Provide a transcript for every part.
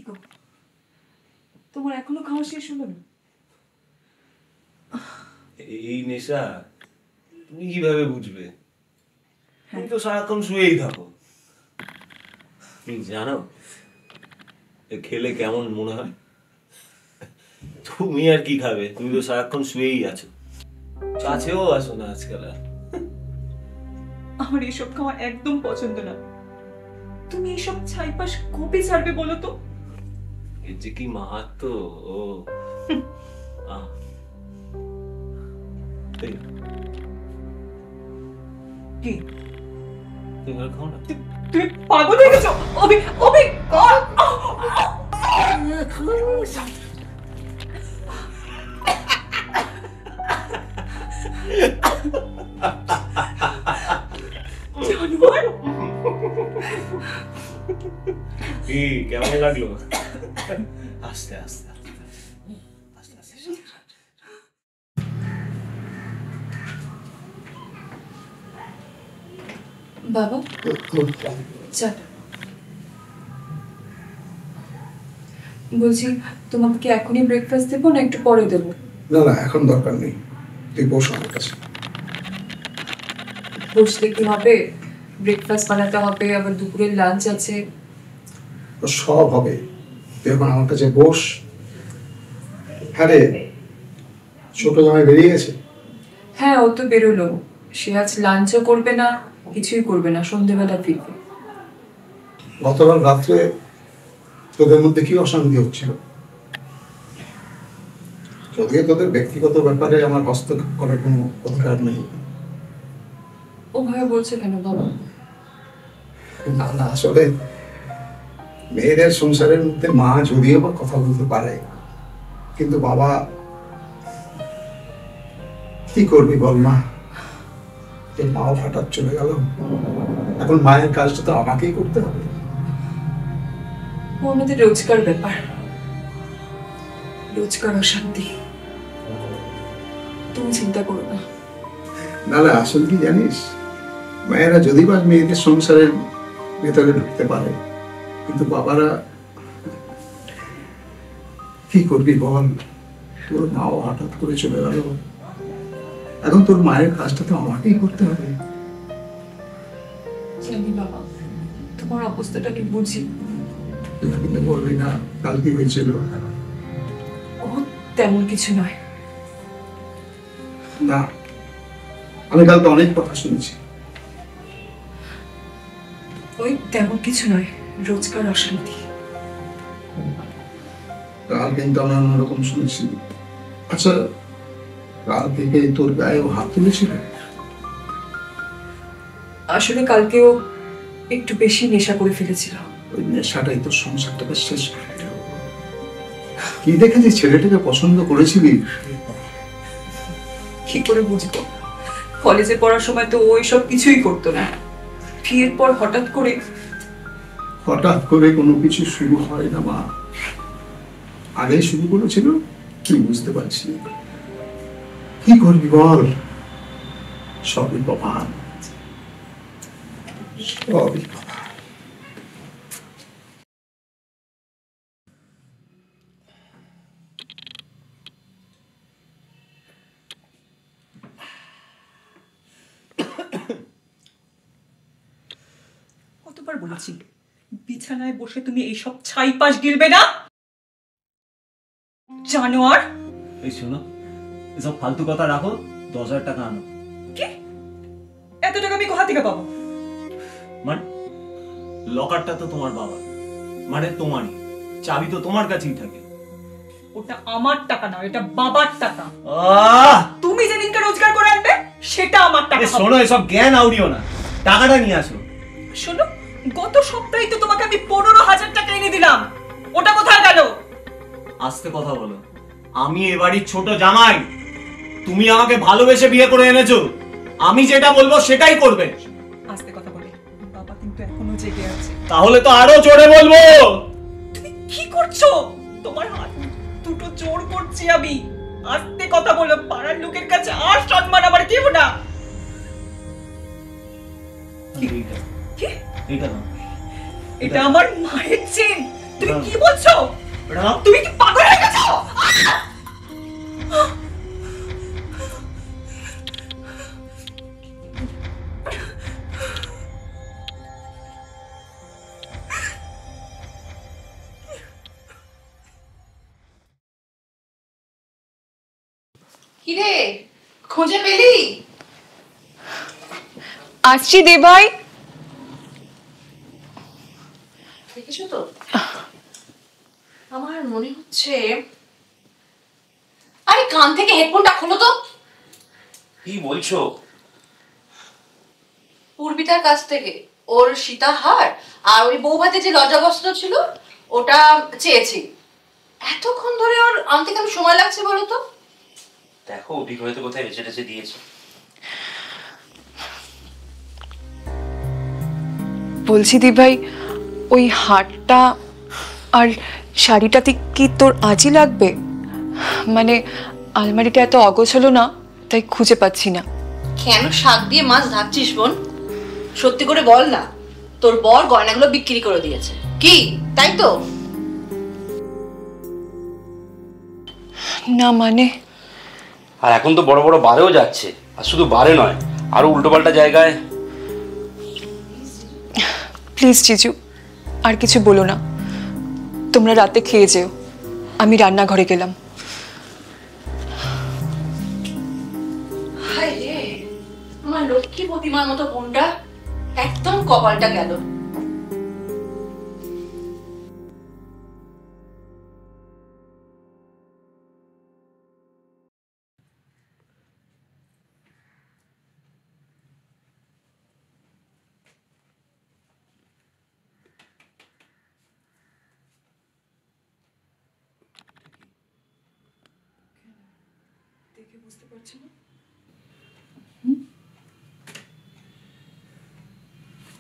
কি গো, তোমার এখনো খাওয়া শেষ হলো না? এই নেশা তুমি কিভাবে বুঝবে? তুমি তো সারাক্ষণ শুয়েই থাকো। জানো খেলে কেমন মনে হয়? তুমি আর কি খাবে? তুমি তো সারাক্ষণ শুয়েই আছো, কাছেও আসো না আজকাল। আমার এসব খাওয়া একদম পছন্দ না। তুমি এসব ছাইপাশ কবে ছাড়বে বলো তো? এর যে কি মাহাত্ম্য! ও কি তুমি খাও না? তুমি পাগল হয়ে গেছো? অভি অভি কেমন লাগলো? আস্তে আস্তে আস্তে আস্তে। বাবা চল, বলছি তোমাকে কি এখনই ব্রেকফাস্ট দেবো না একটু পরে দেবো? না না, এখন দরকার নেই, তুই বস আমার কাছে। বসলে কি হবে? ব্রেকফাস্ট বানাতে হবে, আবার দুপুরের লাঞ্চ আছে। সব হবে, তুই এখন আমার কাছে বস। হ্যাঁ রে, ছোট জামাই বেরিয়ে গেছে? হ্যাঁ, ও তো বেরোলো। সে আজ লাঞ্চও করবে না, কিছুই করবে না, সন্ধ্যেবেলা ফিরবে। গতকাল রাত্রে তোদের মধ্যে কি অশান্তি হচ্ছিল? যদিও তোদের ব্যক্তিগত ব্যাপারে আমার হস্তক্ষেপ করার কোনো অধিকার নেই। ওভাবে বলছে কেন বাবা? না না, আসলে মেয়েদের সংসারের মধ্যে মা যদিও বা কথা বলতে পারে, কিন্তু বাবা কি করবি বল মা? এই মাও হঠাৎ চলে গেল, এখন মায়ের কাজটা তো আমাকেই করতে হবে। ও আমাদের রোজকার ব্যাপার, রোজকার অশান্তি। তুমি চিন্তা করো না। না না, আসলে কি জানিস, মায়েরা যদি বা মেয়েদের সংসারের ভেতরে ঢুকতে পারে, কিন্তু বাবারা কি করবি বল? তোর মাও হঠাৎ করে চলে গেল, এখন তোর মায়ের কাজটা তো আমাকেই করতে হবে। জানি বাবা, তোমার অবস্থাটা আমি বুঝি। তুই কিন্তু বলবি না কাল কি হয়েছিল? ও তেমন কিছু নয়। না, আমি কাল তো অনেক কথা শুনেছি। ওই তেমন কিছু নয়, রোজকার অশান্তি। কাল কিন্তু আমি অন্যরকম শুনেছি। আচ্ছা, কাল থেকে তোর গায়ে হাত তুলেছিল? আসলে কালকেও একটু বেশি নেশা করে ফেলেছিল। ওই নেশাটাই তোর সংসারটাকে শেষ করে দিল। কি দেখে যে ছেলেটাকে পছন্দ করেছিলি? কি করে বুঝবো? কলেজে পড়ার সময় তো ওই সব কিছুই করতো না। বিয়ের পর হঠাৎ করে কোনো কিছু শুরু হয় না মা। আগে শুরু করেছিল, কি বুঝতে পারছি। কি করবি বল? সবই কপাল, সবই কপাল। কতবার বলেছি বিছানায় বসে তুমি এইসব ছাইপাশ গিলবে না, জানোয়ার। এই শোনো, এসব ফালতু কথা রাখো, 10,000 টাকা আনো। কি? এত টাকা আমি কোথা থেকে পাবো? মানে লকারটা তো তোমার বাবা, মানে তোমারই, চাবি তো তোমার কাছেই থাকে। ওটা আমার টাকা না, এটা বাবার টাকা। আহ, তুমি যেদিনকে রোজগার করে আনবে সেটা আমার টাকা। শোনো, এসব জ্ঞান আউড়িও না, টাকাটা নিয়ে আসো। শোনো, গত সপ্তাহে তো তোমাকে আমি 15,000 টাকা এনে দিলাম, ওটা কোথায় গেল? আস্তে কথা বলো, আমি এ বাড়ির ছোট জামাই, তুমি আমাকে ভালোবেসে বিয়ে করে এনেছো, আমি যেটা বলবো সেটাই করবে। আস্তে কথা বলে, বাবা কিন্তু এখনো জেগে আছে। তাহলে তো আরো জোরে বলবো। তুমি কি করছো? তোমার হাত দুটো জোর করছি আমি। আস্তে কথা বলো, পাড়ার লোকের কাছে আর সম্মান আমার কেউ না। কি? এটা না, এটা আমার মায়ের চেন, তুমি কি বলছো? রাখ। তুমি কি পাগল হয়ে গেছো? কিরে, খুঁজে পেলি? আসছি দে ভাই। দেখেছো তো, আমার মনে হচ্ছে, আরে কান থেকে হেডফোনটা খোলো তো। কি বলছো? পূর্বিতার কাছ থেকে ওর সীতাহার আর ওই বৌভাতে যে লজ্জাবস্ত্র ছিল ওটা চেয়েছি। এতক্ষণ ধরে ওর আনতে কেমন সময় লাগছে বলো তো? দেখো ঠিক হয়তো কোথায় বেঁচে টেচে দিয়েছে। বলছি দি ভাই, ওই হারটা আর শাড়িটা কি তোর আজই লাগবে? মানে আলমারিটা এত অগোছালো না, তাই খুঁজে পাচ্ছি না। কেন শাক দিয়ে মাছ ঢাকছিস বোন? সত্যি করে বল না, তোর বর গয়নাগুলো বিক্রি করে দিয়েছে কি, তাই তো? না মানে আর এখন তো বড় বড় বারেও যাচ্ছে, আর শুধু বারে নয়, আরো উল্টোপাল্টা জায়গায়। প্লিজ জিজু, আর কিছু বলো না। তোমরা রাতে খেয়ে যেও, আমি রান্নাঘরে গেলাম। হায় রে, আমার লক্ষ্মী প্রতিমার মতো বোনটা একদম কপালটা গেল।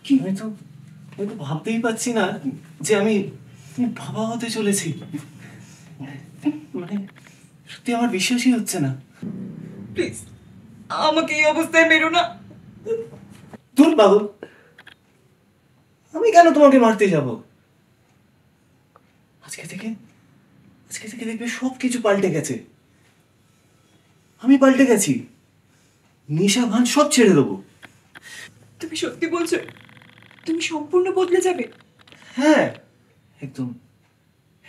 কি আমি তো ভাবতেই পারছি না যে আমি বাবা হতে চলেছি। মানে সত্যি আমার বিশ্বাসই হচ্ছে না। প্লিজ আমাকে এই অবস্থায় মেরো না। দূর পাগল, আমি কেন তোমাকে মারতে যাব? আজকে থেকে দেখবে সবকিছু পাল্টে গেছে। আমি পাল্টে গেছি, নেশা ভান সব ছেড়ে দেবো। তুমি সত্যি বলছো? তুমি সম্পূর্ণ বদলে যাবে? হ্যাঁ, একদম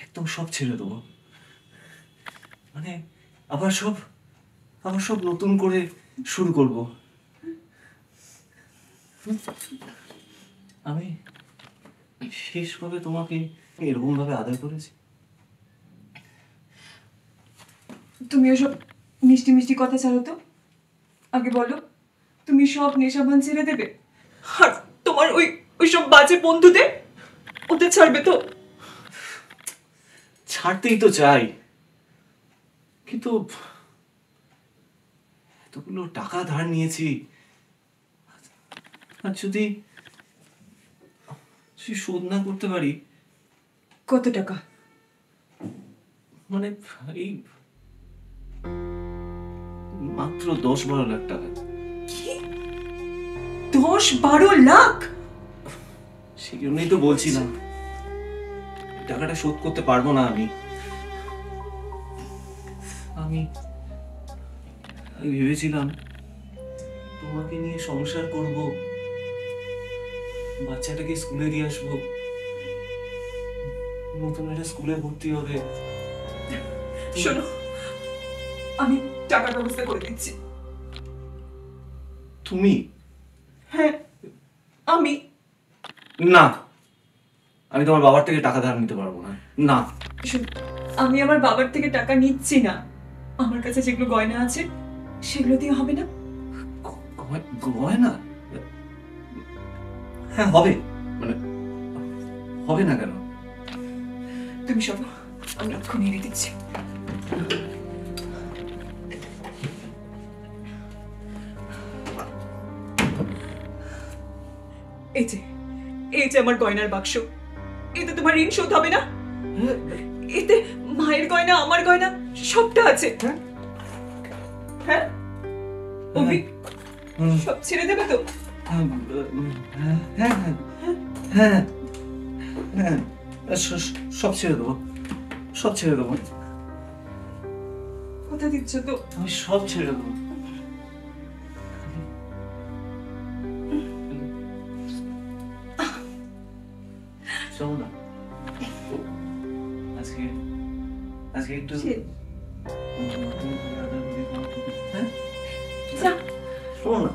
একদম সব ছেড়ে দেবো। মানে আবার সব নতুন করে শুরু করব। আমি শেষভাবে তোমাকে এরকম ভাবে আদর করেছি। তুমি ওসব মিষ্টি মিষ্টি কথা ছাড়ো তো। আগে বলো, তুমি সব নেশা ভান ছেড়ে দেবে? আর তোমার ওইসব বাজে বন্ধুদের, ওদের ছাড়বে তো? ছাড়তেই তো চাই, কিন্তু এতগুলো টাকা ধার নিয়েছি, আর যদি শোধ না করতে পারি। কত টাকা? মানে এই মাত্র 10-12 লাখ টাকা। কি? 10-12 লাখ? সেই জন্যই তো বলছিলাম টাকাটা শোধ করতে পারবো না আমি। আমি ভেবেছিলাম তোমাকে নিয়ে সংসার করব, বাচ্চাটাকে স্কুলে দিয়ে আসবো, নতুন একটা স্কুলে ভর্তি হবে। শোনো, আমি টাকার ব্যবস্থা করে দিচ্ছি। তুমি? হ্যাঁ আমি। না, আমি তোমার বাবার থেকে টাকা ধার নিতে পারবো না। না, শোনো, আমি আমার বাবার থেকে টাকা নিচ্ছি না। আমার কাছে যেগুলো গয়না আছে সেগুলো দিয়ে হবে না? গয়না? হ্যাঁ হবে, মানে হবে না কেন? তুমি শোনো, আমি এক্ষুনি এনে দিচ্ছি। এই যে আমার গয়নার বাক্স। এতে তোমার ঋণ শোধ হবে না? এতে মায়ের গয়না, আমার গয়না সবটা আছে। হ্যাঁ অভি, সব ছেড়ে দেবে তো? হ্যাঁ হ্যাঁ হ্যাঁ হ্যাঁ সব ছেড়ে দেবো, সব ছেড়ে দেবো, কথা দিচ্ছ তো? আমি সব ছেড়ে দেবো। শোনো না, আজকে আজকে একটু যা। শোনো না,